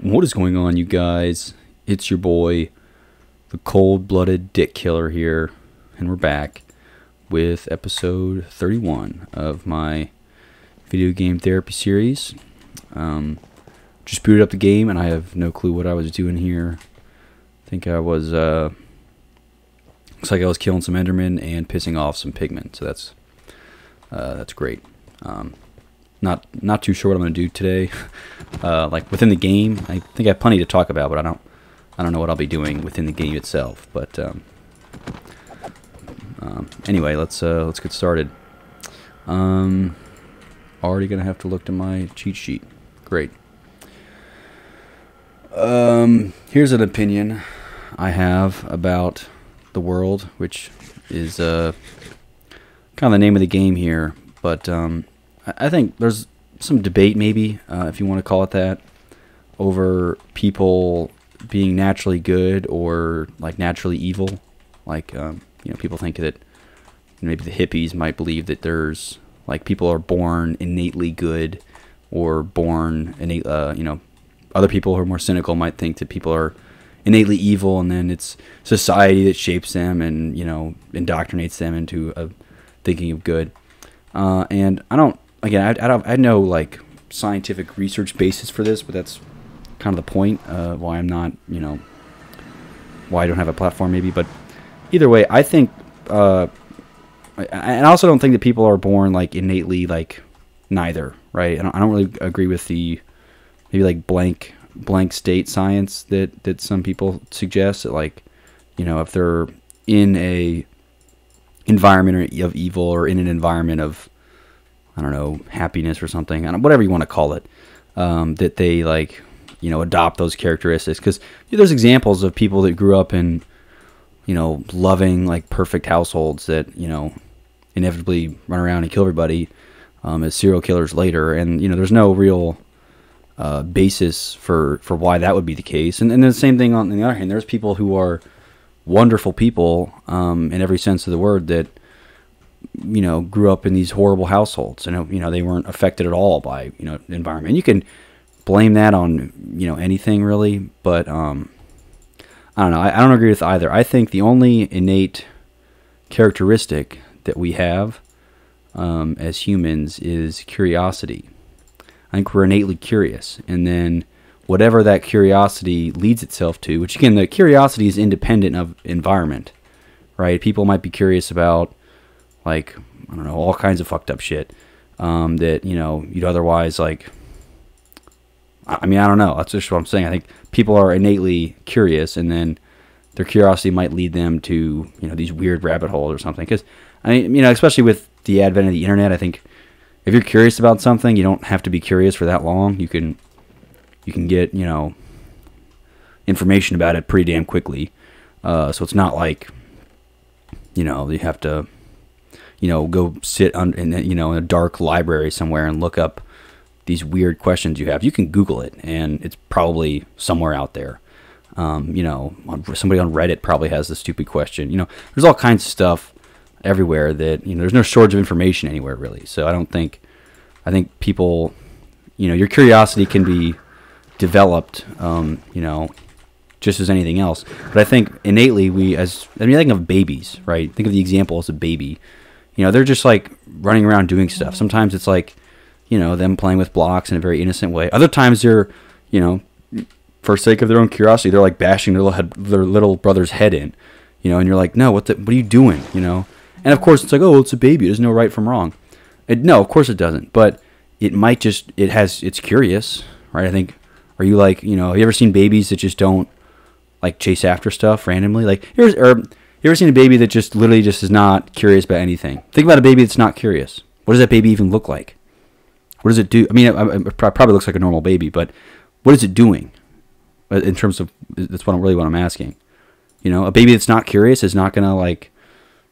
What is going on, you guys? It's your boy, the cold-blooded dick killer here, and we're back with episode 31 of my video game therapy series. Just booted up the game, and I have no clue what I was doing here. I think I was, looks like I was killing some Endermen and pissing off some pigmen, so that's great. Not too sure what I'm going to do today. Like within the game, I think I have plenty to talk about, but I don't know what I'll be doing within the game itself. But anyway, let's get started. Already gonna have to look to my cheat sheet. Great. Here's an opinion I have about the world, which is kind of the name of the game here, but I think there's some debate, maybe, if you want to call it that, over people being naturally good or like naturally evil. Like, people think that maybe the hippies might believe that there's like people are born innately good or born innate. Other people who are more cynical might think that people are innately evil, and then it's society that shapes them and indoctrinates them into thinking of good. And I don't. Again, I know like scientific research basis for this, but that's kind of the point why I'm not, why I don't have a platform maybe. But either way, I think, and I also don't think that people are born like innately like neither, right? I don't really agree with the maybe like blank state science that some people suggest that, like, if they're in a environment of evil or in an environment of, I don't know, happiness or something, whatever you want to call it, that they like, adopt those characteristics. Because there's examples of people that grew up in, loving, like, perfect households that, inevitably run around and kill everybody as serial killers later. And, there's no real basis for why that would be the case. And the same thing on the other hand, there's people who are wonderful people in every sense of the word that, grew up in these horrible households, and they weren't affected at all by the environment. And you can blame that on anything really, but I don't know. I don't agree with either. I think the only innate characteristic that we have as humans is curiosity. I think we're innately curious, and then whatever that curiosity leads itself to, which again, the curiosity is independent of environment, right? People might be curious about, like, I don't know, all kinds of fucked up shit that, you'd otherwise, like, I don't know. That's just what I'm saying. I think people are innately curious, and then their curiosity might lead them to, these weird rabbit holes or something. Because, especially with the advent of the internet, I think if you're curious about something, you don't have to be curious for that long. You can get, information about it pretty damn quickly. So it's not like, you have to, go sit in a dark library somewhere and look up these weird questions you have. You can Google it, and it's probably somewhere out there. Somebody on Reddit probably has the stupid question. There's all kinds of stuff everywhere that, there's no shortage of information anywhere really. So I think people, your curiosity can be developed, just as anything else. But I think innately I think of babies, right? Think of the example as a baby. They're just like running around doing stuff. Sometimes it's like, them playing with blocks in a very innocent way. Other times they're, for sake of their own curiosity, they're like bashing their little brother's head in, and you're like, no, what are you doing? And of course it's like, oh, it's a baby. It doesn't know right from wrong. No, of course it doesn't. But it might it's curious, right? I think, are you like, have you ever seen babies that just don't like chase after stuff randomly? Like, you ever seen a baby that just literally just is not curious about anything? Think about a baby that's not curious. What does that baby even look like? What does it do? It probably looks like a normal baby, but what is it doing? In terms of, that's what I'm asking. A baby that's not curious is not gonna, like,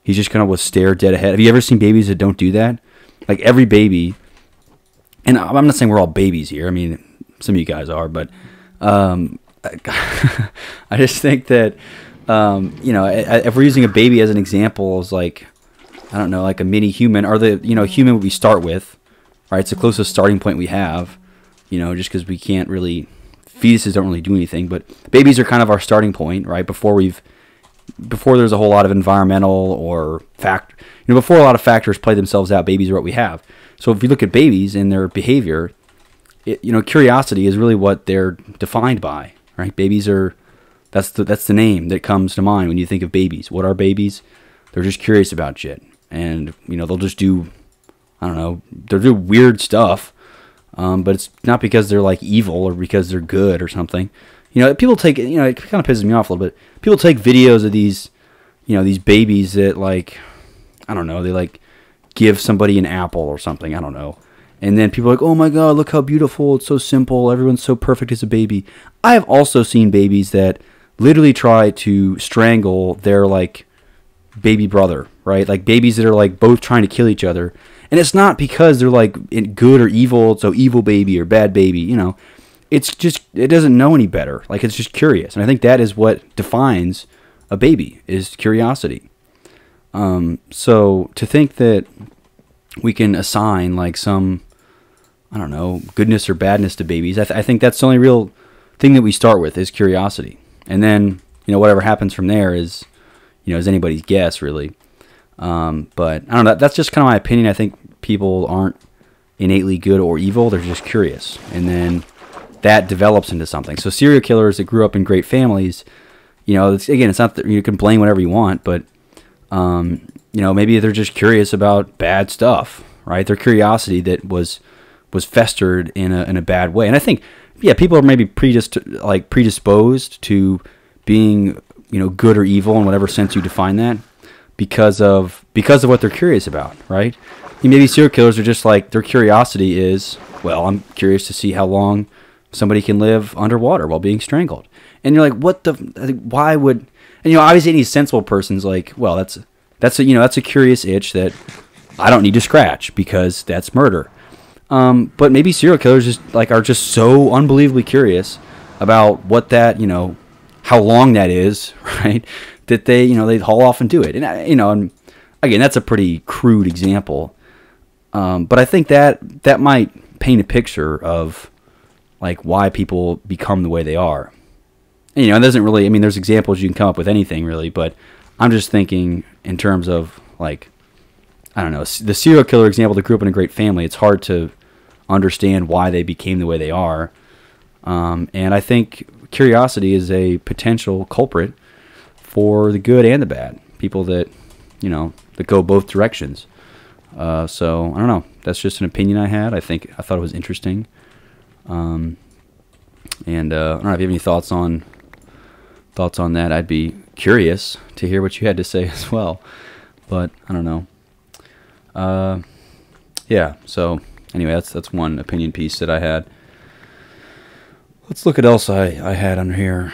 he's just gonna stare dead ahead. Have you ever seen babies that don't do that? Like, every baby, and I'm not saying we're all babies here. Some of you guys are, but I just think that if we're using a baby as an example, as like, I don't know, like a mini human, or the human we start with, right? It's the closest starting point we have, just because we can't really fetuses don't really do anything, but babies are kind of our starting point, right? Before there's a whole lot of environmental or before a lot of factors play themselves out, babies are what we have. So if you look at babies and their behavior, curiosity is really what they're defined by, right? Babies are, that's the name that comes to mind when you think of babies. What are babies? They're just curious about shit. And, they'll just do, I don't know, they'll do weird stuff. But it's not because they're like evil or because they're good or something. People take, it kind of pisses me off a little bit. People take videos of these, these babies that like, I don't know, they like give somebody an apple or something. I don't know. And then people are like, oh my God, look how beautiful. It's so simple. Everyone's so perfect as a baby. I have also seen babies that literally try to strangle their like baby brother, right? Like babies that are like both trying to kill each other. And it's not because they're like good or evil. So evil baby or bad baby, it's just, it doesn't know any better. Like it's just curious. And I think that is what defines a baby, is curiosity. So to think that we can assign like some, I don't know, goodness or badness to babies, I think that's the only real thing that we start with is curiosity. And then, whatever happens from there is, is anybody's guess really. But I don't know, that's just kind of my opinion. I think people aren't innately good or evil. They're just curious. And then that develops into something. So serial killers that grew up in great families, it's not that you can blame whatever you want, but, maybe they're just curious about bad stuff, right? Their curiosity that was festered in a bad way. And I think, people are maybe predisposed to being, good or evil in whatever sense you define that because of what they're curious about, right? Maybe serial killers are just like, their curiosity is, well, I'm curious to see how long somebody can live underwater while being strangled. And you're like, why would, and obviously any sensible person's like, well, that's a curious itch that I don't need to scratch because that's murder. But maybe serial killers are just so unbelievably curious about what that, how long that is, right? That they haul off and do it. And and again, that's a pretty crude example. But I think that might paint a picture of like why people become the way they are. And, it doesn't really, there's examples you can come up with anything really, but I'm just thinking in terms of like, I don't know, the serial killer example that grew up in a great family. It's hard to understand why they became the way they are. And I think curiosity is a potential culprit for the good and the bad. People that, that go both directions. So I don't know. That's just an opinion I had. I thought it was interesting. And I don't know if you have any thoughts on that. I'd be curious to hear what you had to say as well. But I don't know. Yeah. So anyway, that's one opinion piece that I had. Let's look at else I had under here.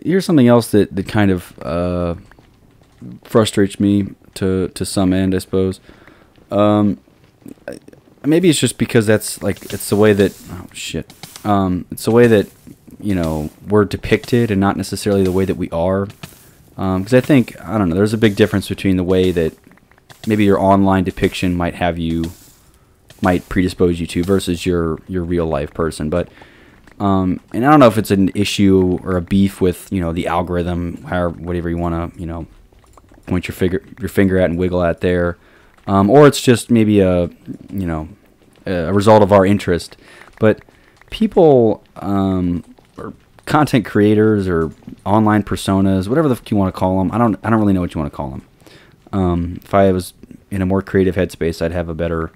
Here's something else that kind of frustrates me to some end, I suppose. Maybe it's just because that's like it's the way that it's the way that we're depicted and not necessarily the way that we are. Because I think, I don't know, there's a big difference between the way that maybe your online depiction might predispose you to versus your real life person. But and I don't know if it's an issue or a beef with the algorithm, whatever you want to point your finger at and wiggle at there, or it's just maybe a result of our interest. But people or content creators or online personas, whatever the fuck you want to call them, I don't really know what you want to call them. If I was in a more creative headspace, I'd have a better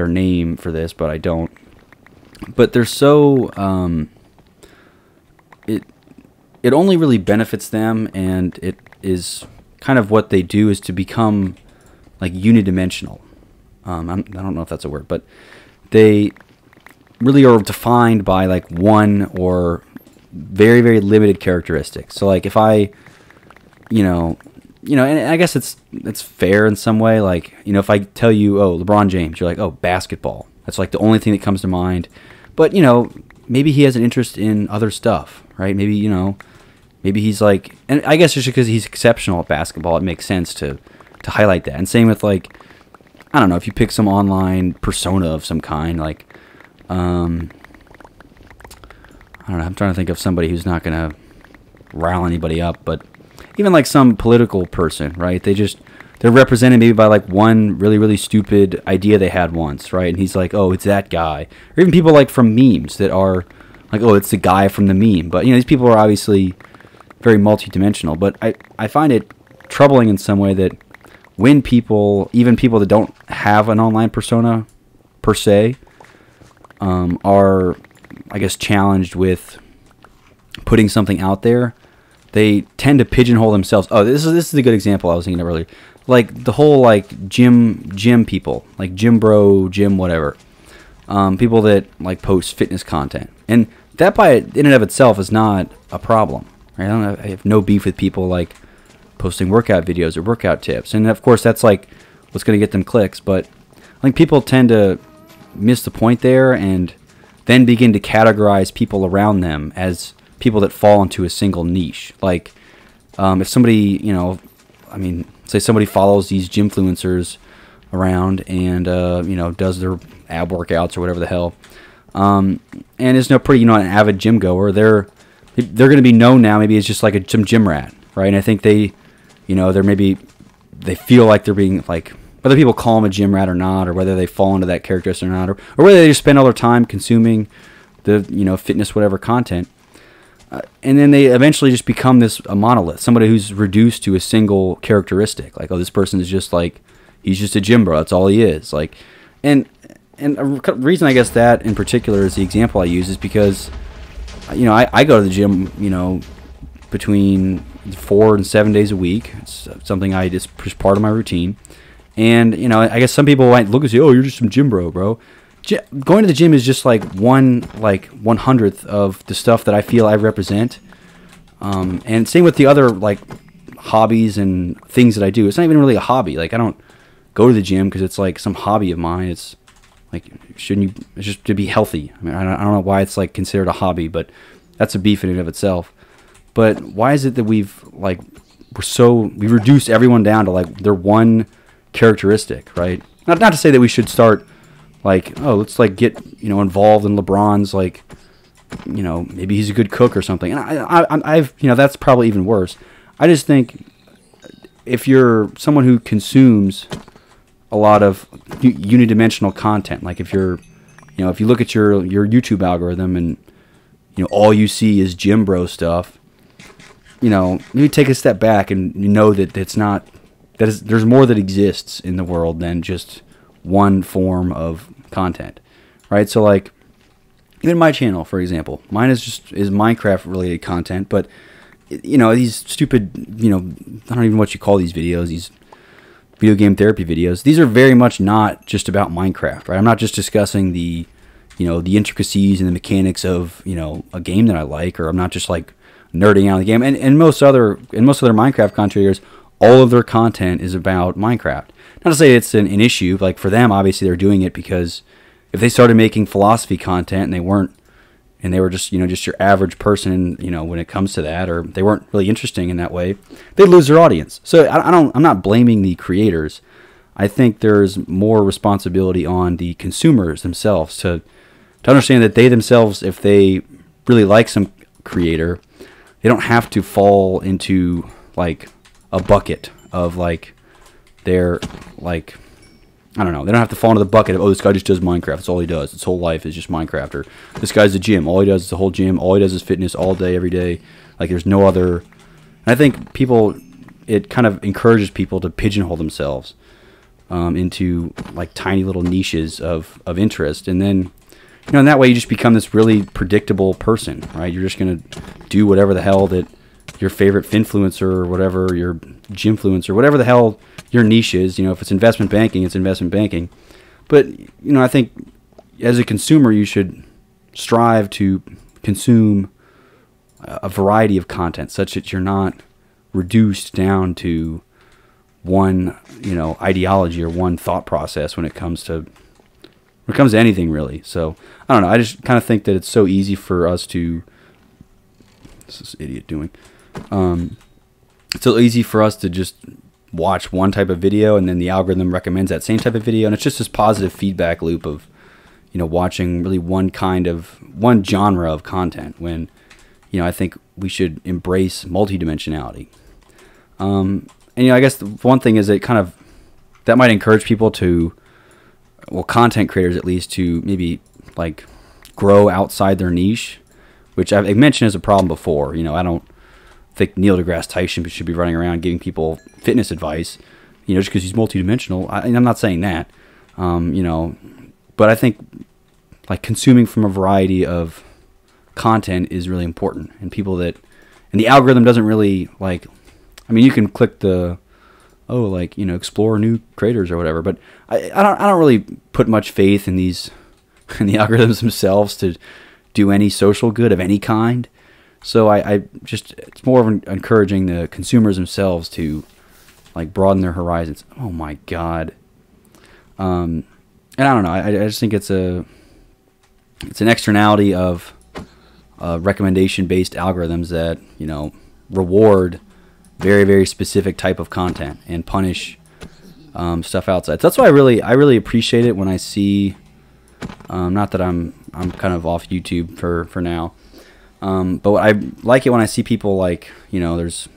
name for this, but I don't. But they're so it only really benefits them, and it is kind of what they do is to become like unidimensional. I don't know if that's a word, but they really are defined by like one or very, very limited characteristics. So like if I, and I guess it's fair in some way. Like, if I tell you, oh, LeBron James, you're like, oh, basketball. That's like the only thing that comes to mind. But, maybe he has an interest in other stuff, right? Maybe, maybe he's like, and I guess just because he's exceptional at basketball, it makes sense to highlight that. And same with like, I don't know, if you pick some online persona of some kind, like, I don't know, I'm trying to think of somebody who's not going to rile anybody up, but even like some political person, right? They're represented maybe by like one really, really stupid idea they had once, right? And he's like, oh, it's that guy. Or even people like from memes that are like, oh, it's the guy from the meme. But, you know, these people are obviously very multidimensional. But I find it troubling in some way that when people, even people that don't have an online persona per se, are, I guess, challenged with putting something out there, they tend to pigeonhole themselves. Oh, this is a good example I was thinking of earlier. Like the whole like gym people, like gym bro, gym whatever. People that like post fitness content, and that by in and of itself is not a problem. Right? I have no beef with people like posting workout videos or workout tips, and of course that's like what's going to get them clicks. But I think people tend to miss the point there, and then begin to categorize people around them as people that fall into a single niche. Like if somebody, you know, I mean, say somebody follows these gymfluencers around and you know, does their ab workouts or whatever the hell, and is no pretty, you know, an avid gym goer, they're going to be known now maybe as just like some gym rat, right? And I think they, you know, they feel like they're being like, whether people call them a gym rat or not, or whether they fall into that characteristic or not, or whether they just spend all their time consuming the, you know, fitness whatever content. And then they eventually just become a monolith, somebody who's reduced to a single characteristic. Like, oh, this person is just like, he's just a gym bro. That's all he is. Like, and a reason I guess that in particular is the example I use is because, you know, I go to the gym, you know, between 4 and 7 days a week. It's something it's part of my routine. And, you know, I guess some people might look and say, oh, you're just some gym bro. Going to the gym is just like 1/100th of the stuff that I feel I represent, and same with the other like hobbies and things that I do. It's not even really a hobby. Like I don't go to the gym because it's like some hobby of mine. It's like shouldn't you? It's just to be healthy. I mean, I don't know why it's like considered a hobby, but that's a beef in and of itself. But why is it that we reduce everyone down to like their one characteristic, right? Not to say that we should start like, oh, let's like get, you know, involved in LeBron's, like, you know, maybe he's a good cook or something. And I've, you know, that's probably even worse. I just think if you're someone who consumes a lot of unidimensional content, like if you're, you know, if you look at your YouTube algorithm and, you know, all you see is gym bro stuff, you know, maybe take a step back and you know that it's not, there's more that exists in the world than just one form of content, right? So like even my channel, for example, mine is Minecraft related content, but you know, these stupid, you know, I don't even know what you call these videos, these video game therapy videos, these are very much not just about Minecraft, right? I'm not just discussing the, you know, the intricacies and the mechanics of, you know, a game that I like, or I'm not just like nerding out on the game. And most other Minecraft content creators, all of their content is about Minecraft. Not to say it's an issue, like for them, obviously they're doing it because if they started making philosophy content and they were just, you know, just your average person, you know, when it comes to that, or they weren't really interesting in that way, they'd lose their audience. So I'm not blaming the creators. I think there's more responsibility on the consumers themselves to understand that they themselves, if they really like some creator, they don't have to fall into like a bucket of like, they're like, I don't know, they don't have to fall into the bucket of, oh, this guy just does Minecraft, that's all he does, his whole life is just Minecraft, or this guy's a gym, all he does is the whole gym, all he does is fitness all day, every day, like there's no other. And I think it kind of encourages people to pigeonhole themselves into like tiny little niches of interest, and then, you know, in that way you just become this really predictable person, right? You're just going to do whatever the hell that your favorite finfluencer or whatever, your gymfluencer, whatever the hell your niche is. You know, if it's investment banking, it's investment banking. But, you know, I think as a consumer, you should strive to consume a variety of content such that you're not reduced down to one, you know, ideology or one thought process when it comes to anything really. So I don't know. I just kind of think that it's so easy for us to, what's this idiot doing? It's so easy for us to just watch one type of video, and then the algorithm recommends that same type of video, and it's just this positive feedback loop of, watching really one genre of content, when, I think we should embrace multidimensionality. And, I guess the one thing is that might encourage people to, well, content creators at least, to maybe like grow outside their niche, which I've mentioned as a problem before. I don't think Neil deGrasse Tyson should be running around giving people fitness advice, just because he's multidimensional. I'm not saying that, but I think like consuming from a variety of content is really important, and the algorithm doesn't really like. I mean, you can click the explore new creators or whatever, but I don't really put much faith in the algorithms themselves to do any social good of any kind. So it's more of encouraging the consumers themselves to like broaden their horizons. Oh my God. And I don't know. I just think it's an externality of recommendation-based algorithms that, reward very, very specific type of content and punish stuff outside. So that's why I really appreciate it when I see, not that I'm kind of off YouTube for now, but I like it when I see people like, there's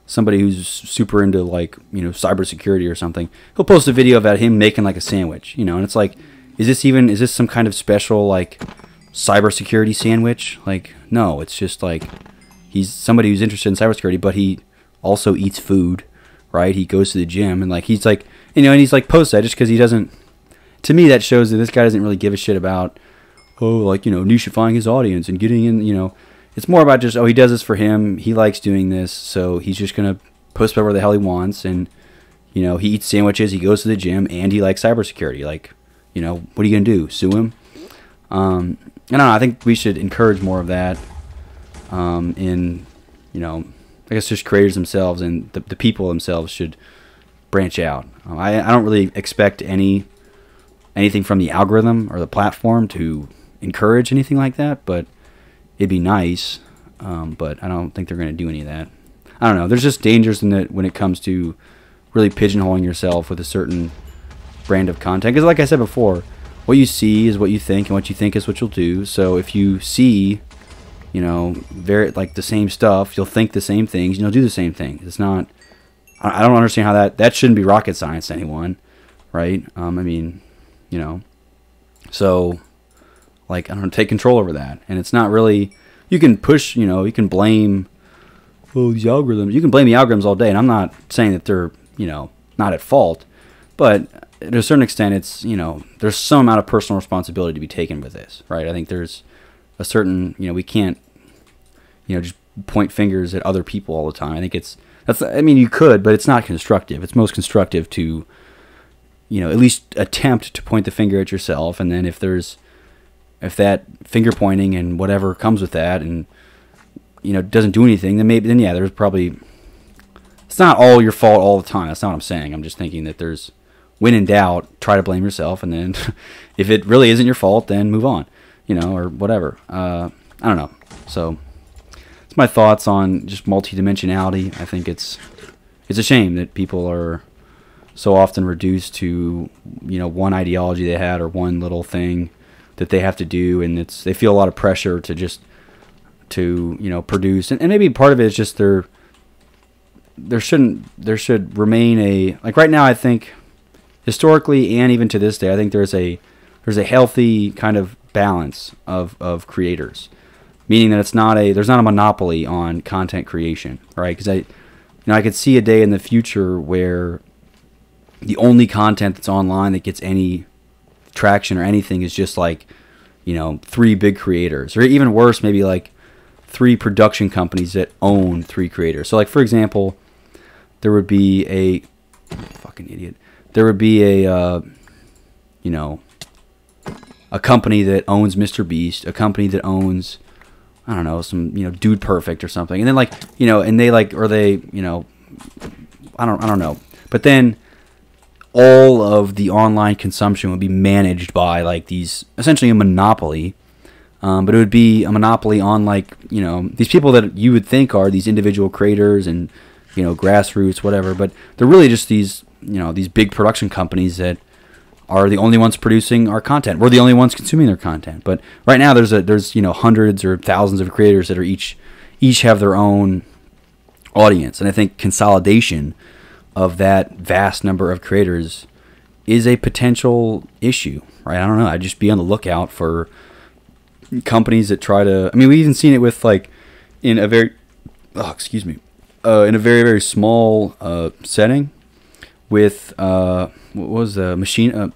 somebody who's super into like, cybersecurity or something. He'll post a video about him making like a sandwich, and it's like, is this some kind of special like cybersecurity sandwich? Like, no, it's just like he's somebody who's interested in cybersecurity, but he also eats food, right? He goes to the gym, and like he's like, and he's like posts that just because he doesn't. To me, that shows that this guy doesn't really give a shit about, nichifying his audience and getting in, it's more about just, he does this for him. He likes doing this, so he's just going to post whatever the hell he wants. And, he eats sandwiches, he goes to the gym, and he likes cybersecurity. Like, what are you going to do? Sue him? I don't know. I think we should encourage more of that I guess just creators themselves, and the people themselves should branch out. I don't really expect anything from the algorithm or the platform to encourage anything like that, but it'd be nice. But I don't think they're going to do any of that. I don't know. There's just dangers in it when it comes to really pigeonholing yourself with a certain brand of content. Because like I said before, what you see is what you think, and what you think is what you'll do. So if you see, very like the same stuff, you'll think the same things, and you'll do the same thing. It's not. I don't understand how that shouldn't be rocket science to anyone, right? So like, I don't know, take control over that. And it's not really, you can push, you can blame, these algorithms. You can blame the algorithms all day, and I'm not saying that they're, not at fault, but to a certain extent, it's, there's some amount of personal responsibility to be taken with this, right? I think there's a certain, we can't, just point fingers at other people all the time. I think you could, but it's not constructive. It's most constructive to, at least attempt to point the finger at yourself, and then if that finger pointing and whatever comes with that, and doesn't do anything, then yeah, there's probably, it's not all your fault all the time. That's not what I'm saying. I'm just thinking that there's, when in doubt, try to blame yourself, and then if it really isn't your fault, then move on, or whatever. I don't know. So it's my thoughts on just multidimensionality. I think it's a shame that people are so often reduced to, one ideology they had, or one little thing that they have to do, and they feel a lot of pressure to produce, and maybe part of it is just there should remain like right now, I think historically and even to this day, I think there's a healthy kind of balance of creators, meaning that there's not a monopoly on content creation, right? Because I could see a day in the future where the only content that's online that gets any traction or anything is just like, 3 big creators, or even worse, maybe like 3 production companies that own 3 creators. So like, for example, there would be a fucking idiot. There would be a company that owns Mr. Beast, a company that owns, I don't know, some, Dude Perfect or something. And then like, and they like, or they, I don't know. But then all of the online consumption would be managed by like these, essentially a monopoly. But it would be a monopoly on like, these people that you would think are these individual creators and, grassroots, whatever. But they're really just these these big production companies that are the only ones producing our content. We're the only ones consuming their content. But right now there's hundreds or thousands of creators that are each have their own audience, and I think consolidation of that vast number of creators is a potential issue, right? I don't know. I'd just be on the lookout for companies that try to. I mean, we've even seen it with in a very, in a very very small setting with what was machinima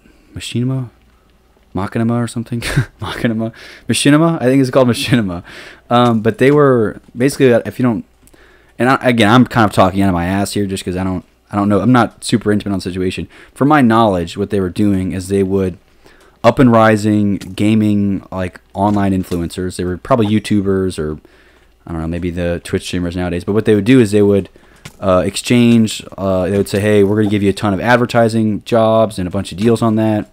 or something machinima, I think it's called machinima, but they were basically, if you don't, and I'm kind of talking out of my ass here just because I don't know, I'm not super intimate on the situation. From my knowledge, what they were doing is they would up and rising gaming online influencers. They were probably YouTubers, or I don't know, maybe the Twitch streamers nowadays. But what they would do is they would exchange. They would say, "Hey, we're going to give you a ton of advertising jobs and a bunch of deals on that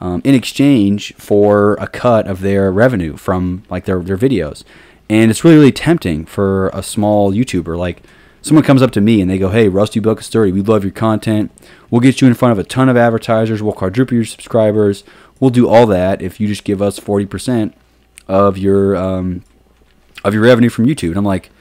in exchange for a cut of their revenue from their videos." And it's really really tempting for a small YouTuber. Someone comes up to me and they go, "Hey, Rusty Bucket Story, we love your content. We'll get you in front of a ton of advertisers. We'll quadruple your subscribers. We'll do all that if you just give us 40% of your revenue from YouTube." And I'm like,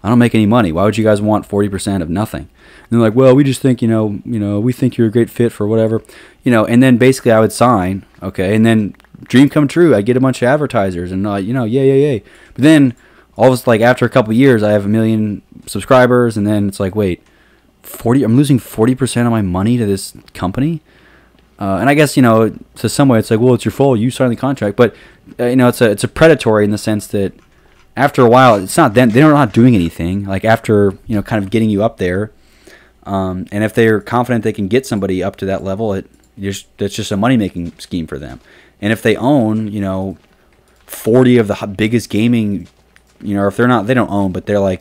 I don't make any money. Why would you guys want 40% of nothing? And they're like, "Well, we just think we think you're a great fit for whatever, And then basically I would sign, okay, and then dream come true. I get a bunch of advertisers, and yay. But then all of a after a couple of years, I have 1 million subscribers, and then it's like, wait, 40? I'm losing 40% of my money to this company. And I guess to some way it's like, well, it's your fault. You signed the contract, but it's a predatory in the sense that after a while, it's not them. They're not doing anything. After kind of getting you up there, and if they're confident they can get somebody up to that level, that's just a money making scheme for them. And if they own 40 of the biggest gaming, or if they're not, they don't own, but they're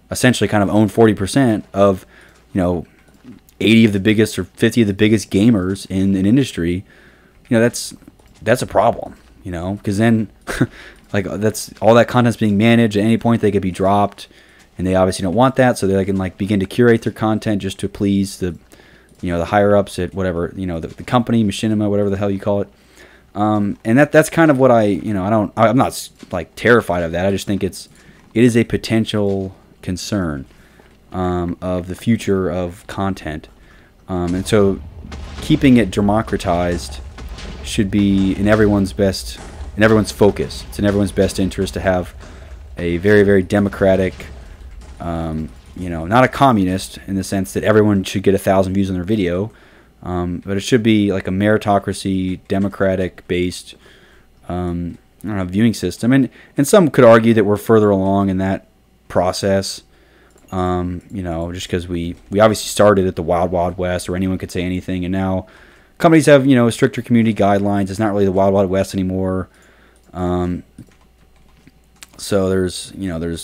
essentially kind of own 40% of 80 of the biggest or 50 of the biggest gamers in an industry, that's a problem, because then that's all that content's being managed. At any point they could be dropped, and they obviously don't want that, so they can begin to curate their content just to please the the higher ups at whatever, the company, machinima, whatever the hell you call it. And that's kind of what I'm not terrified of that. I just think it is a potential concern of the future of content, and so keeping it democratized should be in everyone's focus. It's in everyone's best interest to have a very very democratic, not a communist in the sense that everyone should get 1,000 views on their video, but it should be a meritocracy, democratic based viewing system. And some could argue that we're further along in that process, just because we obviously started at the wild wild west where anyone could say anything, and now companies have stricter community guidelines. It's not really the wild wild west anymore. So there's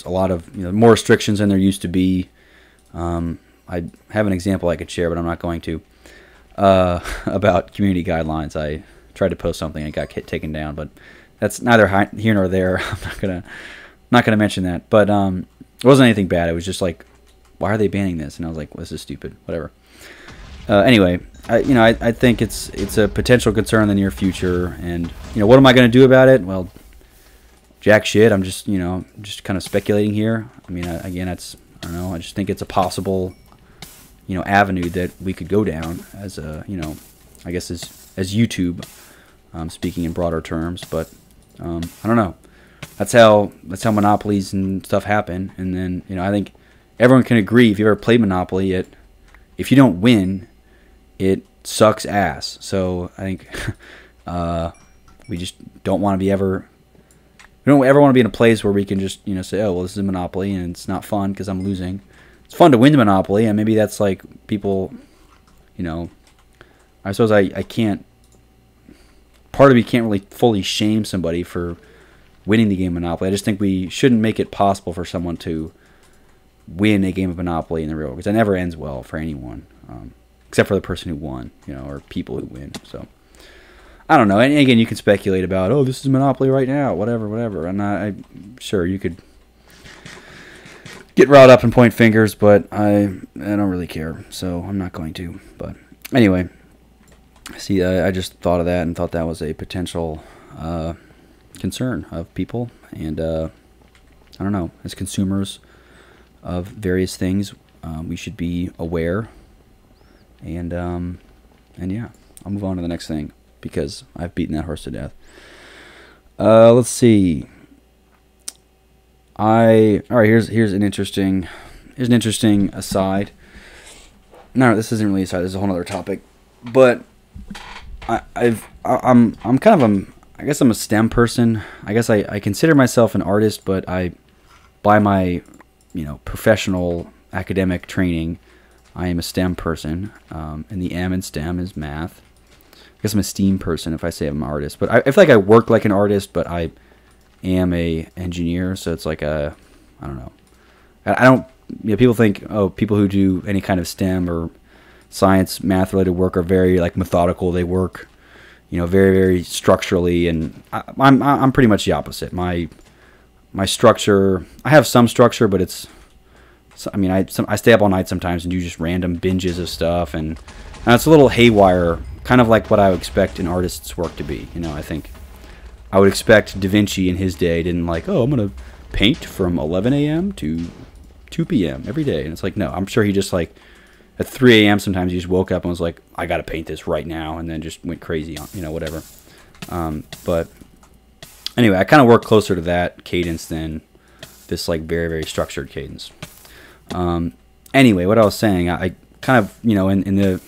a lot of more restrictions than there used to be. I have an example I could share, but I'm not going to, about community guidelines. I tried to post something and it got taken down, but that's neither here nor there. I'm not gonna mention that. But it wasn't anything bad. It was just why are they banning this? And I was like, well, this is stupid. Whatever. Anyway, I think it's a potential concern in the near future, and what am I going to do about it? Well, jack shit. I'm just kind of speculating here. I mean, again, I don't know. I just think it's a possible avenue that we could go down as a I guess as YouTube, speaking in broader terms. But I don't know. That's how monopolies and stuff happen. And then I think everyone can agree, if you've ever played Monopoly, if you don't win, it sucks ass. So I think we just don't want to be we don't ever want to be in a place where we can just say, oh well, this is a Monopoly and it's not fun because I'm losing. It's fun to win the Monopoly, and maybe that's people, I suppose I can't. Part of me can't really fully shame somebody for winning the game of Monopoly. I just think we shouldn't make it possible for someone to win a game of Monopoly in the real world, because it never ends well for anyone, except for the person who won, or people who win. So I don't know. And again, you can speculate about, oh, this is Monopoly right now, whatever. And I'm sure you could get riled up and point fingers, but I don't really care, so I'm not going to. But anyway, see, I just thought of that and thought that was a potential concern of people, and I don't know, as consumers of various things, we should be aware, and yeah, I'll move on to the next thing because I've beaten that horse to death. Let's see. All right. Here's an interesting aside. No, this isn't really aside. This is a whole other topic. But I'm kind of I guess I'm a STEM person. I guess I consider myself an artist, but by my professional academic training, I am a STEM person. And the M in STEM is math. I guess I'm a STEAM person if I say I'm an artist. But I feel like I work like an artist, but I am a engineer, so it's like I don't know. I don't. People think, oh, people who do any kind of STEM or science, math related work are very like methodical. They work, very, very structurally, and I'm pretty much the opposite. My structure, I have some structure, but it's. I stay up all night sometimes and do just random binges of stuff, and it's a little haywire, kind of like what I would expect an artist's work to be. I think I would expect Da Vinci in his day didn't like, oh, I'm going to paint from 11 a.m. to 2 p.m. every day. And it's like, no, I'm sure he just like at 3 a.m. sometimes he just woke up and was like, I got to paint this right now. And then just went crazy on, whatever. But anyway, I kind of work closer to that cadence than this like very, very structured cadence. Anyway, what I was saying, I kind of, in the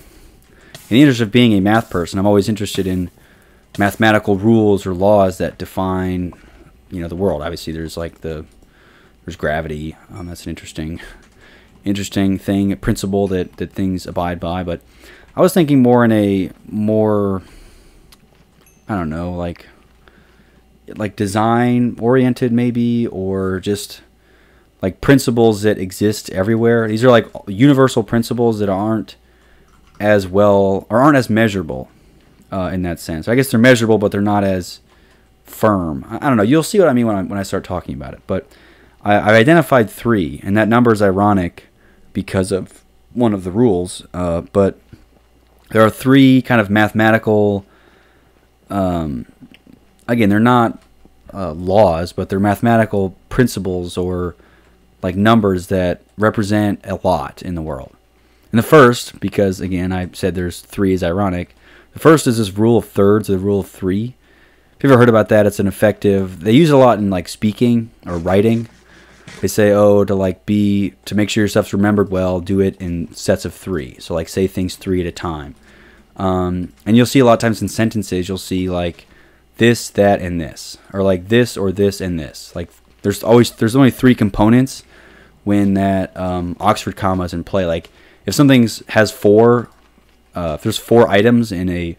interest of being a math person, I'm always interested in mathematical rules or laws that define, the world. Obviously, there's like there's gravity. That's an interesting thing, a principle that things abide by. But I was thinking more in a I don't know, like design oriented maybe, or just like principles that exist everywhere. These are like universal principles that aren't as well or aren't as measurable. In that sense, I guess they're measurable, but they're not as firm. I don't know. You'll see what I mean when I start talking about it. But I identified 3, and that number is ironic because of one of the rules. But there are 3 kind of mathematical. Again, they're not laws, but they're mathematical principles or like numbers that represent a lot in the world. And the first, because again I said there's 3 is ironic. The first is this rule of thirds, or the rule of 3. If you've ever heard about that, it's an effective. They use it a lot in like speaking or writing. They say, oh, to make sure your stuff's remembered well, do it in sets of 3. So like say things 3 at a time. And you'll see a lot of times in sentences, you'll see like this, that, and this, or like this, or this, and this. Like there's only 3 components when that Oxford comma is in play. Like if something has 4. If there's 4 items in a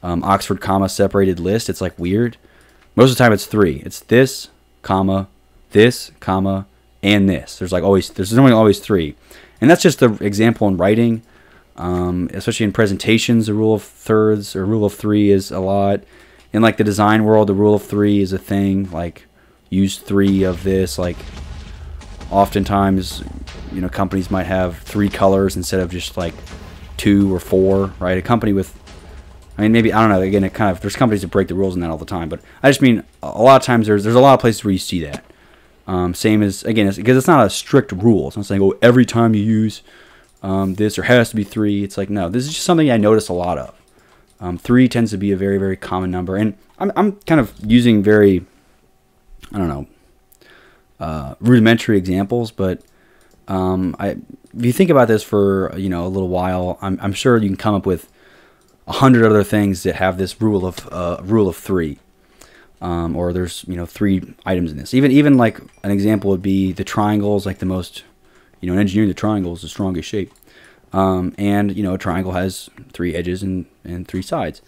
Oxford comma separated list, it's like weird. Most of the time it's 3. It's this, comma, and this. There's only always 3. And that's just the example in writing. Especially in presentations, the rule of thirds or rule of 3 is a lot. In like the design world, the rule of 3 is a thing. Like use 3 of this. Like oftentimes, companies might have 3 colors instead of just like 2 or 4, right? A company with, maybe, I don't know, again, there's companies that break the rules in that all the time, but I just mean a lot of times there's a lot of places where you see that. Same as, again, because it's not a strict rule. It's not saying, oh, every time you use this, there has to be 3. It's like, no, this is just something I notice a lot of. 3 tends to be a very, very common number, and I'm kind of using very, I don't know, rudimentary examples, but if you think about this for a little while, I'm sure you can come up with 100 other things that have this rule of 3, or there's 3 items in this. Even like an example would be the triangle is like the most, in engineering, the triangle is the strongest shape, and a triangle has 3 edges and 3 sides,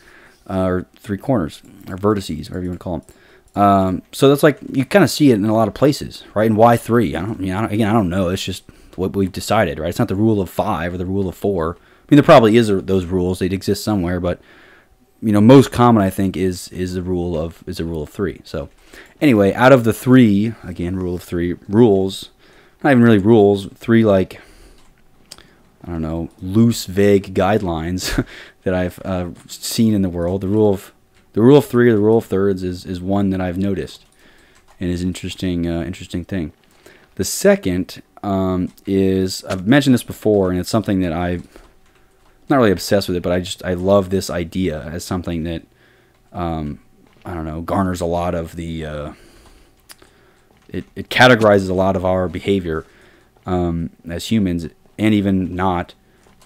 or 3 corners or vertices, whatever you want to call them. So that's like you kind of see it in a lot of places, right? And why 3? I don't know. It's just what we've decided, right? It's not the rule of 5 or the rule of 4. There probably is those rules; they'd exist somewhere, but most common I think is a rule of 3. So anyway, out of the 3, again, rule of 3 rules, not even really rules, 3 like, I don't know, loose, vague guidelines that I've seen in the world. The rule of 3 or the rule of thirds is one that I've noticed and is interesting thing. The second is, I've mentioned this before, and it's something that I'm not really obsessed with it, but I love this idea as something that I don't know, garners a lot of the it categorizes a lot of our behavior as humans, and even not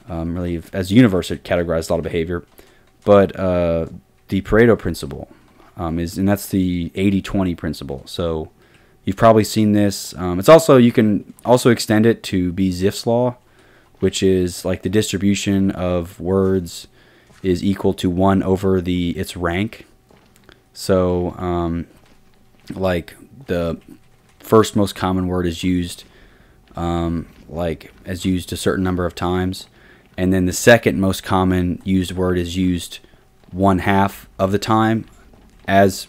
really as a universe. It categorizes a lot of behavior, but the Pareto principle and that's the 80-20 principle. So you've probably seen this. It's also, you can also extend it to be Zipf's law, which is like the distribution of words is equal to 1 over its rank. So like the first most common word is used as used a certain number of times, and then the second most common used word is used 1/2 of the time as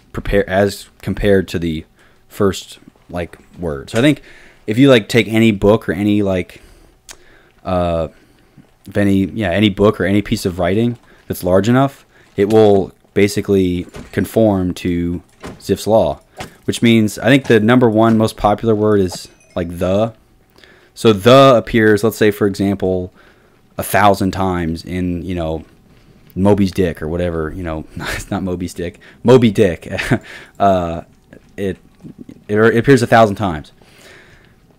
compared to the first like word. So I think if you like take any book or any like any book or any piece of writing that's large enough, it will basically conform to Zipf's law, which means I think the number 1 most popular word is like the. So the appears, let's say for example, 1,000 times in, you know, Moby's Dick or whatever, you know, it's not Moby's Dick, Moby Dick. It appears 1,000 times.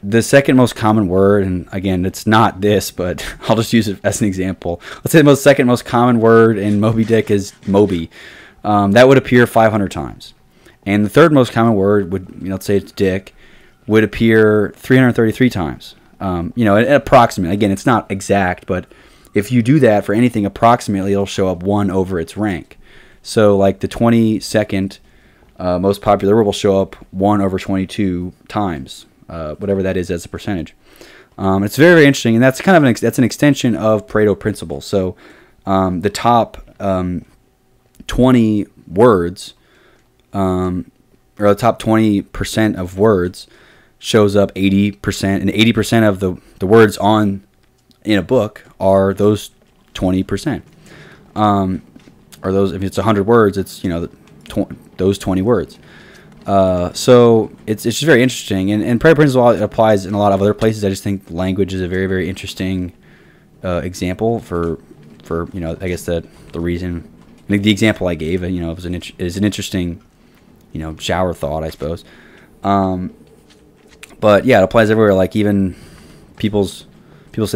The second most common word, and again, it's not this, but I'll just use it as an example. Let's say the second most common word in Moby Dick is Moby. That would appear 500 times. And the third most common word would, you know, let's say it's Dick, would appear 333 times. You know, approximately. Again, it's not exact, but if you do that for anything approximately, it'll show up 1 over its rank. So like the 22nd most popular word will show up 1 over 22 times, whatever that is as a percentage. It's very, very interesting, and that's kind of that's an extension of Pareto principle. So the top 20 words, or the top 20% of words, shows up 80%, and 80% of the words in a book are those 20%. Or those, if it's 100 words, it's, you know, those 20 words. So it's just very interesting, and Pareto principle applies in a lot of other places. I just think language is a very, very interesting example for you know, I guess the reason, I think the example I gave, you know, is an interesting, you know, shower thought, I suppose. But yeah, it applies everywhere. Like even people say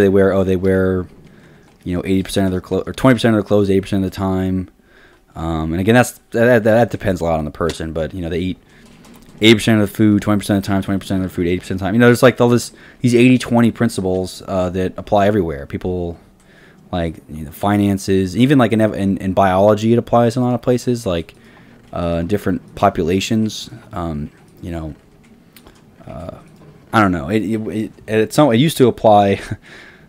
they wear, you know, 80% of their clothes or 20% of their clothes 80% of the time. And again, that depends a lot on the person. But you know, they eat 80% of the food 20% of the time, 20% of their food 80% of the time. You know, there's like all these 80-20 principles that apply everywhere. People like, you know, finances, even like in biology, it applies in a lot of places, like different populations. You know. I don't know. It used to apply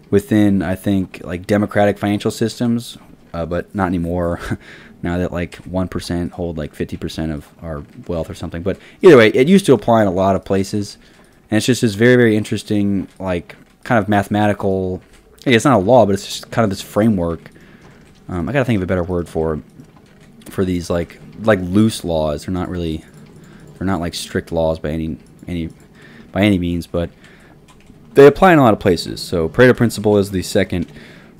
within, I think, like democratic financial systems, but not anymore. Now that like 1% hold like 50% of our wealth or something. But either way, it used to apply in a lot of places, and it's just this very, very interesting, like kind of mathematical. It's not a law, but it's just kind of this framework. I gotta think of a better word for these like loose laws. They're not like strict laws by any means, but they apply in a lot of places. So Pareto principle is the second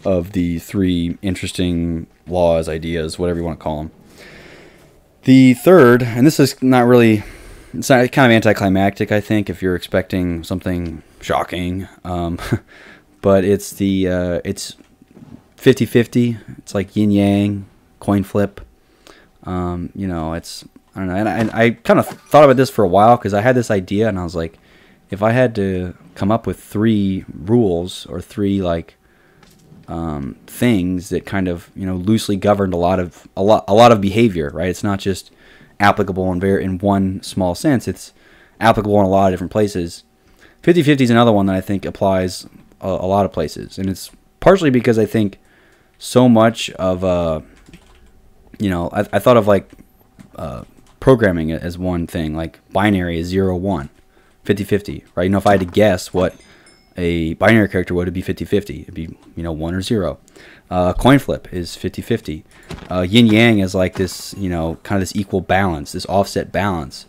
of the 3 interesting laws, ideas, whatever you want to call them. The third, and this is not really, it's not, kind of anticlimactic, I think, if you're expecting something shocking, but it's it's 50-50. It's like yin yang, coin flip. You know, it's, I don't know, and I kind of thought about this for a while because I had this idea, and I was like, if I had to come up with 3 rules or 3 like things that kind of, you know, loosely governed a lot of behavior, right? It's not just applicable in one small sense. It's applicable in a lot of different places. 50-50 is another one that I think applies a lot of places, and it's partially because I think so much of you know, I thought of like programming as one thing, like binary is 0-1. 50-50, right? You know, if I had to guess what a binary character would, it'd be 50-50. It'd be, you know, 1 or 0. Coin flip is 50-50. Yin yang is like this, you know, kind of this equal balance, this offset balance.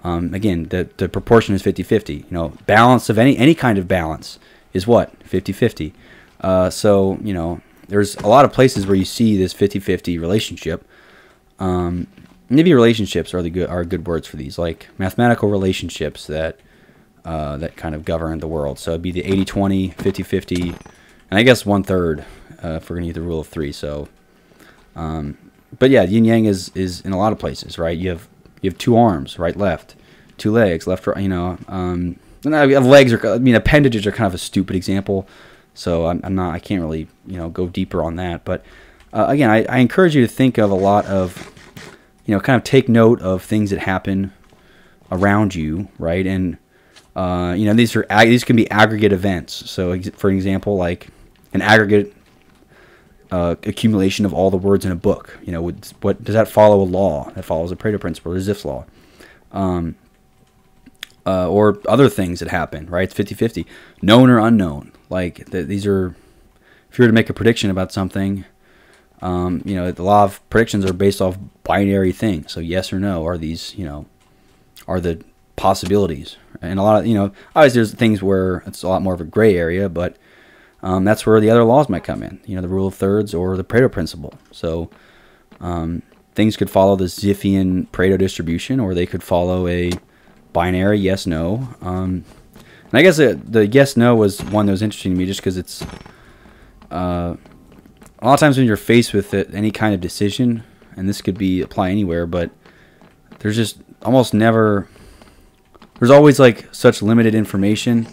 Again, the proportion is 50-50. You know, balance of any kind of balance is what? 50-50. So, you know, there's a lot of places where you see this 50-50 relationship. Maybe relationships are good words for these, like mathematical relationships that kind of govern the world. So it'd be the 80-20, 50-50, and I guess 1/3 if we're gonna use the rule of 3. So, but yeah, yin yang is in a lot of places, right? You have 2 arms, right, left, 2 legs, left, right. You know, and legs are. I mean, appendages are kind of a stupid example. So I can't really, you know, go deeper on that. But again, I encourage you to think of a lot of, you know, kind of take note of things that happen around you, right? And you know, these can be aggregate events. So for example, like an aggregate accumulation of all the words in a book. You know, what does that follow a law? That follows a Pareto principle or Zipf's law. Or other things that happen, right? It's 50-50. Known or unknown. Like, these are, if you were to make a prediction about something, you know, the law of predictions are based off binary things. So yes or no are these, you know, are the possibilities. And a lot of, you know, obviously there's things where it's a lot more of a gray area, but that's where the other laws might come in. You know, the rule of thirds or the Pareto principle. So things could follow the Zipfian Pareto distribution, or they could follow a binary yes-no. And I guess the yes-no was one that was interesting to me just because it's a lot of times when you're faced with any kind of decision, and this could be apply anywhere, but there's just almost never, there's always like such limited information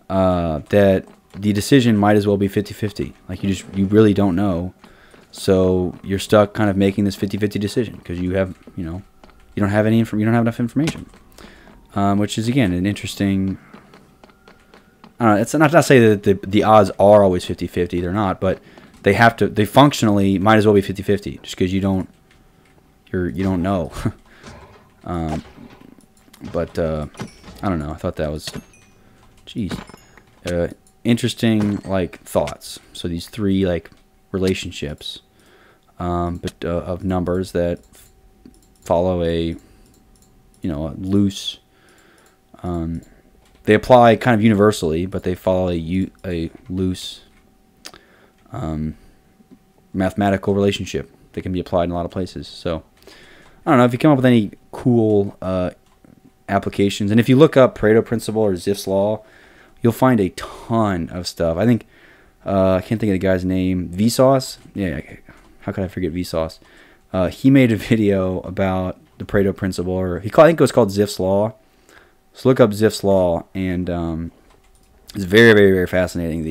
that the decision might as well be 50-50. Like you really don't know, so you're stuck kind of making this 50-50 decision because you have, you know, you don't have enough information. Which is, again, an interesting, I don't know, it's not to say that the odds are always 50-50, they're not, but they functionally might as well be 50-50 just because you don't know. But I don't know, I thought that was, interesting, like, thoughts. So these 3, like, relationships, but of numbers that follow a, you know, a loose, they apply kind of universally, but they follow a loose mathematical relationship that can be applied in a lot of places. So I don't know if you come up with any cool applications, and if you look up Pareto principle or Zipf's law, you'll find a ton of stuff. I think I can't think of the guy's name. Vsauce. Yeah, how could I forget Vsauce? He made a video about the Pareto principle, or I think it was called Zipf's law. So look up Zipf's law, and it's very, very, very fascinating.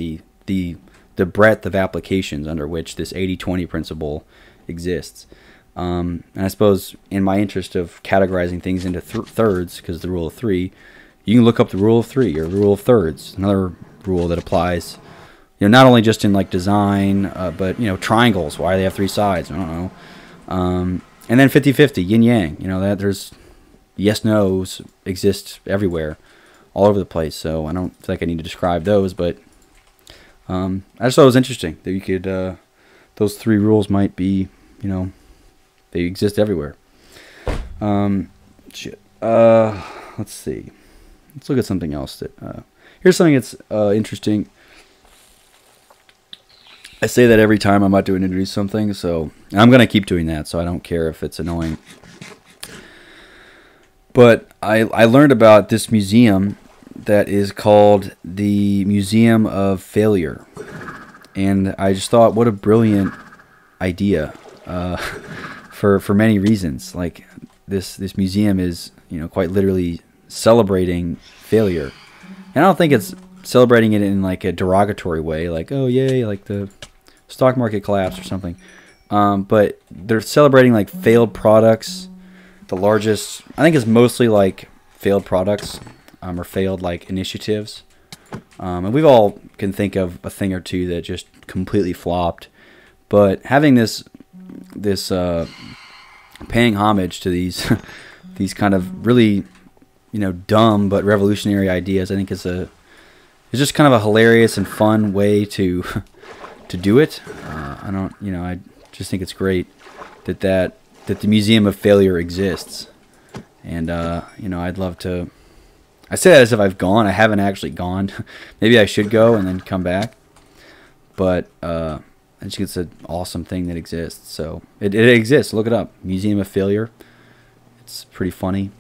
The breadth of applications under which this 80-20 principle exists. And I suppose in my interest of categorizing things into thirds, because the rule of 3, you can look up the rule of 3 or the rule of thirds, another rule that applies, you know, not only just in like design, but, you know, triangles. Why do they have 3 sides? I don't know. And then 50-50, yin-yang, you know, that there's yes-nos exist everywhere, all over the place, so I don't feel like I need to describe those, but I just thought it was interesting that you could, those 3 rules might be, you know, they exist everywhere. Let's see. Let's look at something else. Here's something that's interesting. I say that every time I'm about to introduce something, so and I'm going to keep doing that, so I don't care if it's annoying. But I learned about this museum that is called the Museum of Failure. And I just thought, what a brilliant idea for many reasons. Like, this museum is, you know, quite literally celebrating failure. And I don't think it's celebrating it in like a derogatory way, like, oh, yay, like the stock market collapse or something. But they're celebrating like failed products. The largest, I think it's mostly like failed products or failed like initiatives. And we've all can think of a thing or two that just completely flopped. But having this paying homage to these these kind of really dumb but revolutionary ideas. I think it's just kind of a hilarious and fun way to to do it. I just think it's great that the Museum of Failure exists. And I'd love to. I say that as if I've gone. I haven't actually gone. Maybe I should go and then come back. But I just think it's an awesome thing that exists. So it exists. Look it up. Museum of Failure. It's pretty funny.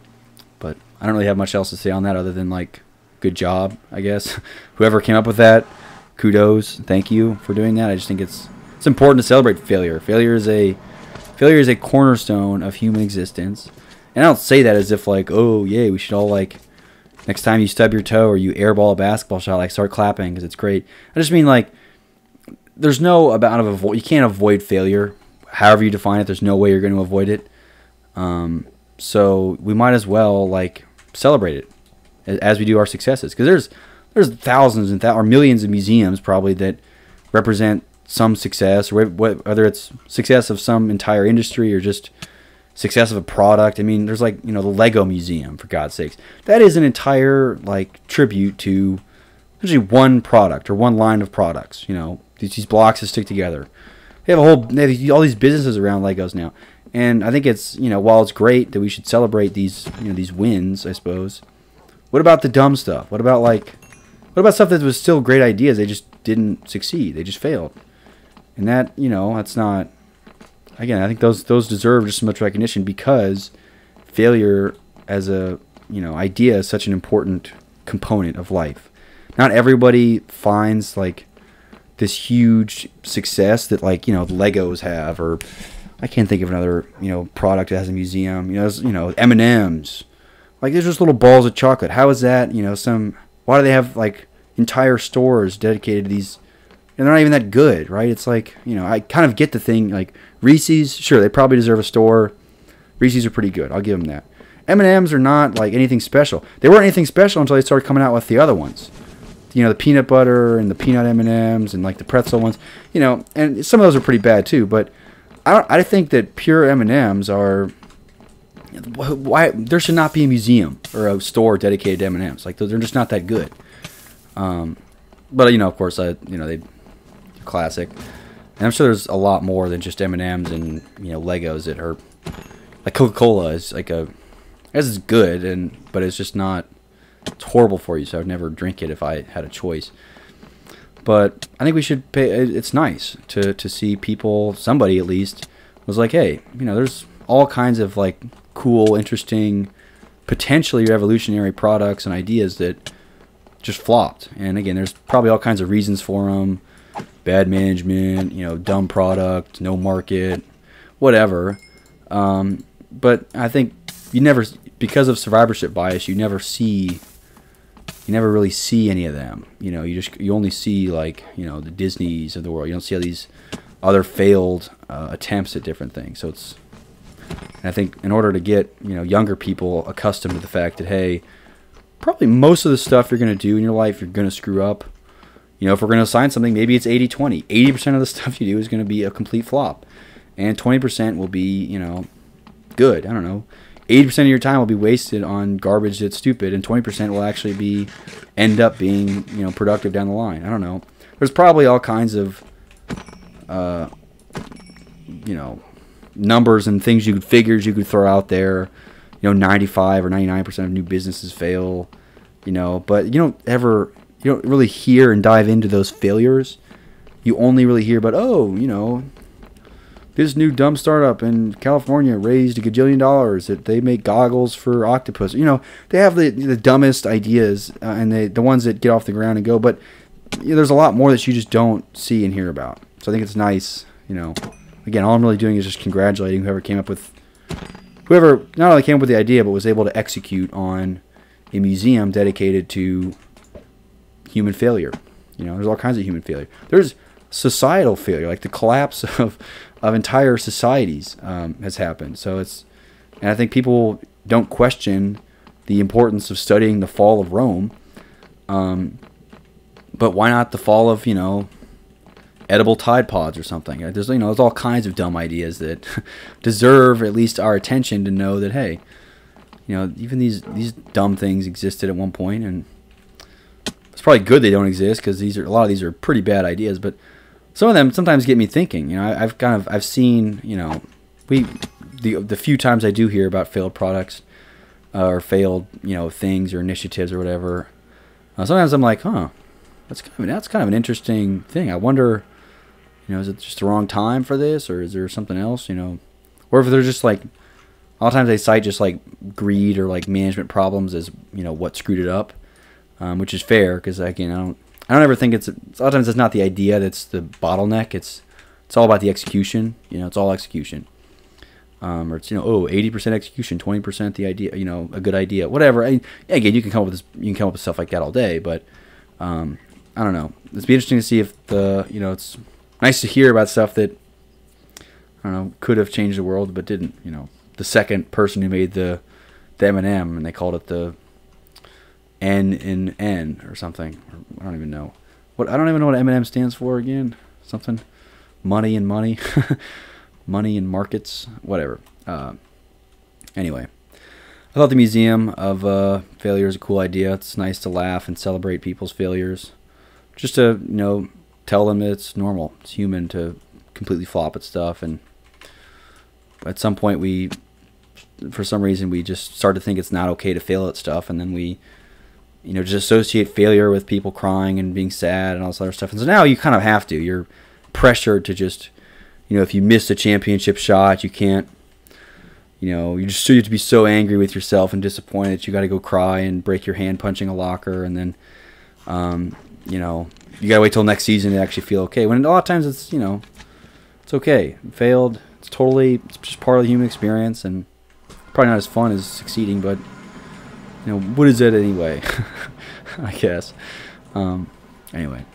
But I don't really have much else to say on that other than, like, good job, I guess. Whoever came up with that, kudos. Thank you for doing that. I just think it's important to celebrate failure. Failure is a cornerstone of human existence. And I don't say that as if, like, oh, yay, we should all, like, next time you stub your toe or you airball a basketball shot, like, start clapping because it's great. I just mean, like, there's no amount of you can't avoid failure. However you define it, there's no way you're going to avoid it. So we might as well, like, celebrate it as we do our successes. Because there's thousands and or millions of museums probably that represent some success, or whether it's success of some entire industry or just success of a product. I mean, there's, like, the Lego Museum, for God's sakes. That is an entire, like, tribute to usually one product or one line of products. These blocks that stick together. They have all these businesses around Legos now. And I think it's, while it's great that we should celebrate these wins, I suppose. What about the dumb stuff? What about stuff that was still great ideas? They just didn't succeed. They just failed. And that, that's not. Again, I think those deserve just as much recognition because failure as a idea is such an important component of life. Not everybody finds, like, this huge success that, like, the Legos have, or I can't think of another product that has a museum. M&Ms, like, there's just little balls of chocolate. How is that? Why do they have, like, entire stores dedicated to these? And they're not even that good, right? It's like, I kind of get the thing. Like, Reese's, sure, they probably deserve a store. Reese's are pretty good. I'll give them that. M&M's are not, like, anything special. They weren't anything special until they started coming out with the other ones. The peanut butter and the peanut M&M's and, like, the pretzel ones. And some of those are pretty bad too. But I think that pure M&M's are. Why there should not be a museum or a store dedicated to M&M's. Like, they're just not that good. But of course, they classic. And I'm sure there's a lot more than just M&M's and Legos that are, like, Coca-Cola is like it's good but it's just not. It's horrible for you, so I would never drink it if I had a choice. But I think we should pay. It's nice to see people. Somebody at least was like, hey, there's all kinds of, like, cool, interesting, potentially revolutionary products and ideas that just flopped. And again, there's probably all kinds of reasons for them. Bad management, dumb product, no market, whatever. But I think because of survivorship bias, you never really see any of them. You only see, like, the Disneys of the world. You don't see all these other failed attempts at different things. So and I think in order to get younger people accustomed to the fact that, hey, probably most of the stuff you're going to do in your life, you're going to screw up. If we're going to assign something, maybe it's 80-20. 80% of the stuff you do is going to be a complete flop. And 20% will be, good. I don't know. 80% of your time will be wasted on garbage that's stupid, and 20% will actually end up being, productive down the line. I don't know. There's probably all kinds of, numbers and figures you could throw out there. 95 or 99% of new businesses fail, but you don't really hear and dive into those failures. You only really hear about, this new dumb startup in California raised $1 gajillion that they make goggles for octopus. They have the dumbest ideas and the ones that get off the ground and go. But there's a lot more that you just don't see and hear about. So I think it's nice. Again, all I'm really doing is just congratulating whoever not only came up with the idea but was able to execute on a museum dedicated to human failure. There's all kinds of human failure. There's societal failure, like the collapse of entire societies has happened. And I think people don't question the importance of studying the fall of Rome. But why not the fall of, edible Tide Pods or something? There's all kinds of dumb ideas that deserve at least our attention to know that, hey, You know, even these dumb things existed at one point, and it's probably good they don't exist because a lot of these are pretty bad ideas. But some of them sometimes get me thinking. You know, I've seen, you know, the few times I do hear about failed products or failed, you know, things or initiatives or whatever. Sometimes I'm like, huh, that's kind of an interesting thing. I wonder, you know, is it just the wrong time for this, or is there something else, you know, or if they're just like, a lot of times they cite just like greed or like management problems as, you know, what screwed it up, which is fair because, again, I don't ever think a lot of times it's not the idea that's the bottleneck. It's all about the execution. You know, it's all execution. Or it's, you know, 80% execution, 20% the idea, you know, a good idea, whatever. Again, you can come up with this, you can come up with stuff like that all day, but I don't know. It'd be interesting to see if you know, it's nice to hear about stuff that, I don't know, could have changed the world but didn't. You know, the second person who made the M&M, and they called it the N in N or something. I don't even know. I don't even know what M&M stands for again. Something money and money. Money and markets, whatever. Anyway, I thought the Museum of Failure is a cool idea. It's nice to laugh and celebrate people's failures. Just to, you know, tell them that it's normal. It's human to completely flop at stuff. And at some point for some reason, we just start to think it's not okay to fail at stuff. And then we, you know, just associate failure with people crying and being sad and all this other stuff. And so now you kind of have to. You're pressured to just, you know, if you miss a championship shot, you can't, you know, you just have to be so angry with yourself and disappointed that you got to go cry and break your hand punching a locker, and then, you know, you got to wait till next season to actually feel okay. When a lot of times it's, you know, it's okay. Failed. It's just part of the human experience, and probably not as fun as succeeding, but, you know, what is it anyway? I guess. Anyway,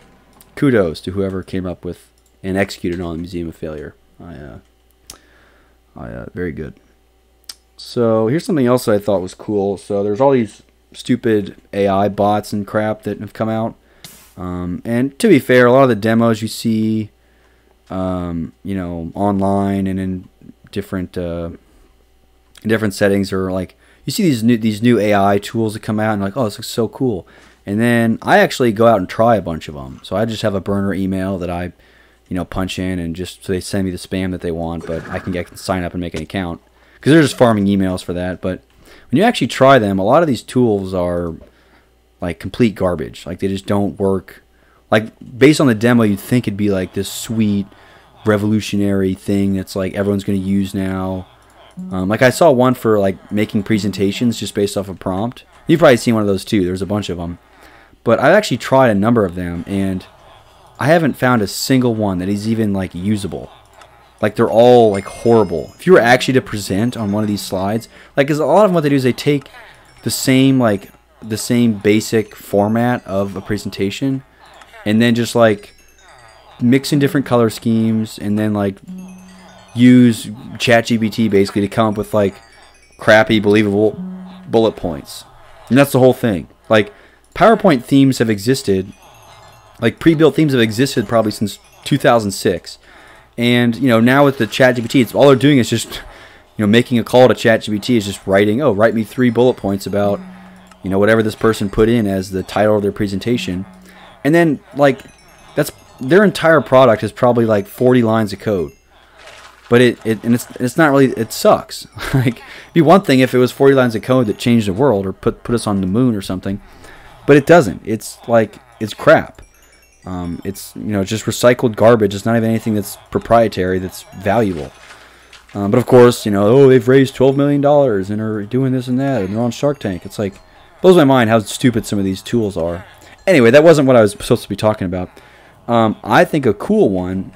kudos to whoever came up with and executed on the Museum of Failure. Very good. So here's something else that I thought was cool. So there's all these stupid AI bots and crap that have come out. And to be fair, a lot of the demos you see, you know, online and in different settings are like, you see these new AI tools that come out and like, oh, this looks so cool. And then I actually go out and try a bunch of them. So I just have a burner email that I, you know, punch in, and just so they send me the spam that they want, but I can sign up and make an account because they're just farming emails for that. But when you actually try them, a lot of these tools are like complete garbage. Like, they just don't work. Like, based on the demo, you'd think it'd be like this sweet revolutionary thing that's like everyone's going to use now. Like, I saw one for like making presentations just based off a prompt. You've probably seen one of those too. There's a bunch of them. But I've actually tried a number of them, and I haven't found a single one that is even like usable. Like, they're all like horrible. If you were actually to present on one of these slides, like, because a lot of them, what they do is they take the same basic format of a presentation, and then just like mix in different color schemes, and then like use ChatGPT basically to come up with like crappy, believable bullet points. And that's the whole thing. Like, PowerPoint themes have existed. Like, pre-built themes have existed probably since 2006. And, you know, now with the ChatGPT, it's all they're doing is just, you know, making a call to ChatGPT is just writing, oh, write me 3 bullet points about, you know, whatever this person put in as the title of their presentation. And then, like, that's their entire product is probably like 40 lines of code. But it's not really, it sucks. Like, it'd be one thing if it was 40 lines of code that changed the world or put us on the moon or something. But it doesn't. It's like, it's crap. It's, you know, just recycled garbage. It's not even anything that's proprietary, that's valuable. But of course, you know, oh, they've raised $12 million and are doing this and that, and they're on Shark Tank. It's like, blows my mind how stupid some of these tools are. Anyway, that wasn't what I was supposed to be talking about. I think a cool one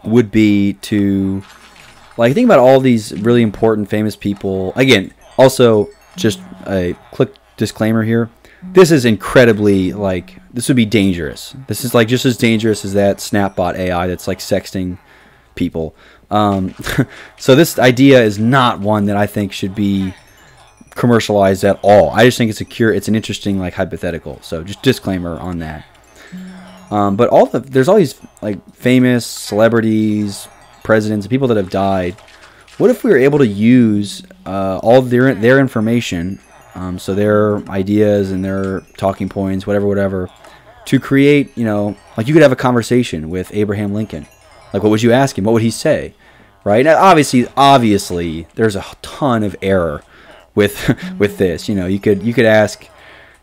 would be to, like, think about all these really important, famous people. Again, also, just a quick disclaimer here. This is incredibly, like, this would be dangerous. This is, like, just as dangerous as that Snapbot AI that's, like, sexting people. So this idea is not one that I think should be commercialized at all. I just think it's an interesting, like, hypothetical. So just disclaimer on that. But there's all these, like, famous celebrities, presidents, people that have died what if we were able to use all of their information, so their ideas and their talking points, whatever, to create, like you could have a conversation with Abraham Lincoln. Like, what would you ask him? What would he say? Right? Now, obviously, there's a ton of error with with this. You could ask,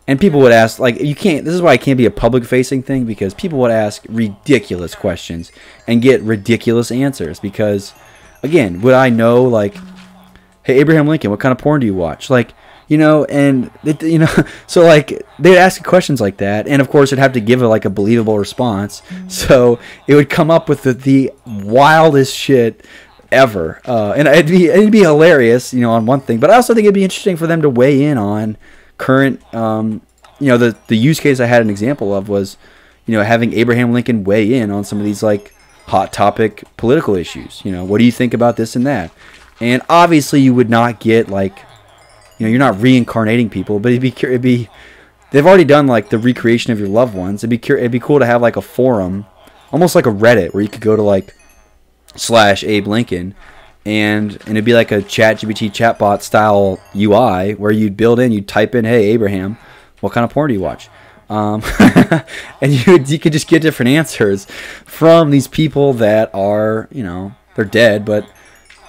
and people would ask, like, you can't. This is why it can't be a public-facing thing, because people would ask ridiculous questions and get ridiculous answers. Because, again, would I know, like, hey, Abraham Lincoln, what kind of porn do you watch? Like, and so like they'd ask questions like that, and of course it'd have to give a believable response. So it would come up with the wildest shit ever, and it'd be hilarious, on one thing. But I also think it'd be interesting for them to weigh in on current, the use case I had an example of was, having Abraham Lincoln weigh in on some of these like hot topic political issues. What do you think about this and that? And obviously you would not get like, you're not reincarnating people, but it'd be they've already done like the recreation of your loved ones. It'd be cool to have like a forum, almost like a Reddit, where you could go to like /Abe Lincoln, and it'd be like a ChatGPT chatbot style UI where you'd type in, hey Abraham, what kind of porn do you watch? And you could just get different answers from these people that are, they're dead, but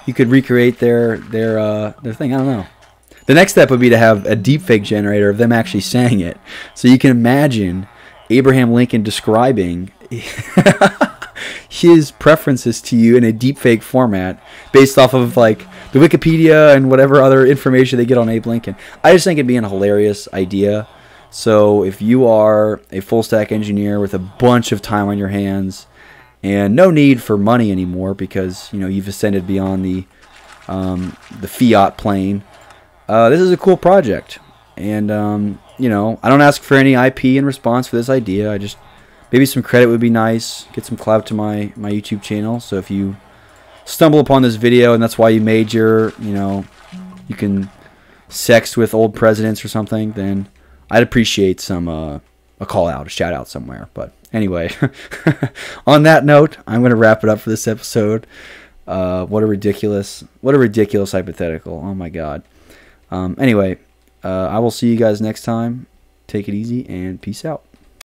you could recreate their thing. I don't know. The next step would be to have a deepfake generator of them actually saying it. So you can imagine Abraham Lincoln describing his preferences to you in a deepfake format based off of like the Wikipedia and whatever other information they get on Abe Lincoln. I just think it'd be an hilarious idea. So if you are a full stack engineer with a bunch of time on your hands and no need for money anymore because you've ascended beyond the fiat plane, this is a cool project, and I don't ask for any IP in response for this idea. I just, maybe some credit would be nice, get some clout to my YouTube channel. So if you stumble upon this video and that's why you made your, you can sex with old presidents or something, then I'd appreciate some a call out, a shout out somewhere. But anyway, on that note, I'm going to wrap it up for this episode. What a ridiculous hypothetical. Oh my God. Anyway, I will see you guys next time. Take it easy and peace out.